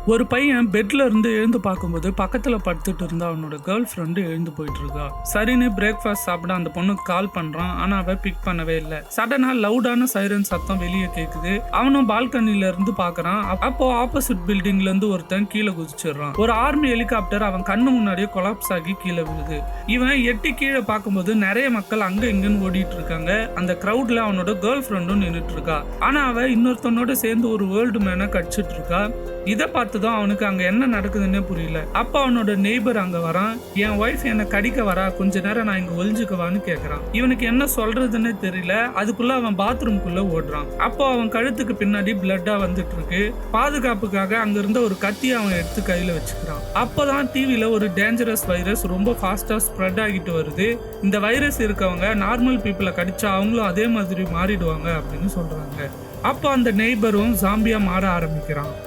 ஒரு பையன் பெட்ல இருந்து எழுந்து பார்க்கும்போது பக்கத்துல படுத்துட்டு இருந்த அவனோட கேர்ள் ஃப்ரெண்டு எழுந்து போயிட்டு இருக்கா. சரின்னு பிரேக்ஃபாஸ்ட் சாப்பிட அந்த பொண்ணுக்கு கால் பண்றான். ஆனா அவ பிக் பண்ணவே இல்லை. சடனா லவுடான சைரன் சத்தம் வெளியே கேக்குது. அவனும் பால்கனில இருந்து பாக்குறான். அப்போ ஆப்போசிட் பில்டிங்ல இருந்து ஒருத்தன் கீழே குதிச்சிடுறான். ஒரு ஆர்மி ஹெலிகாப்டர் அவன் கண்ணு முன்னாடியே கொலாப்ஸ் ஆகி கீழே விழுது. இவன் எட்டி கீழே பார்க்கும்போது நிறைய மக்கள் அங்க இங்கன்னு ஓடிட்டு இருக்காங்க. அந்த கிரௌட்ல அவனோட கேர்ள் ஃப்ரெண்டும் நின்றுட்டு இருக்கா. ஆனா அவ இன்னொருத்தனோட சேர்ந்து ஒரு வேர்ல்டு மேனை கடிச்சிட்டு இருக்கா. இதை பார்த்துதான் அவனுக்கு அங்க என்ன நடக்குதுன்னே புரியல. அப்ப அவனோட நெய்பர் அங்க வரான். என் ஒய்ஃப் என்னை கடிக்க வரா, கொஞ்ச நேரம் நான் இங்க ஒளிஞ்சுக்கவான்னு கேக்குறான். இவனுக்கு என்ன சொல்றதுன்னு தெரியல. அதுக்குள்ள அவன் பாத்ரூம்குள்ள ஓடுறான். அப்போ அவன் கழுத்துக்கு பின்னாடி பிளட்டா வந்துட்டு இருக்கு. பாதுகாப்புக்காக அங்க இருந்த ஒரு கத்தியை அவன் எடுத்து கையில வச்சுக்கிறான். அப்பதான் டிவில ஒரு டேஞ்சரஸ் வைரஸ் ரொம்ப ஃபாஸ்டா ஸ்ப்ரெட் ஆகிட்டு வருது. இந்த வைரஸ் இருக்கவங்க நார்மல் பீப்புளை கடிச்சா அவங்களும் அதே மாதிரி மாறிடுவாங்க அப்படின்னு சொல்றாங்க. அப்போ அந்த நெய்பரும் ஜாம்பியா மாற ஆரம்பிக்கிறான்.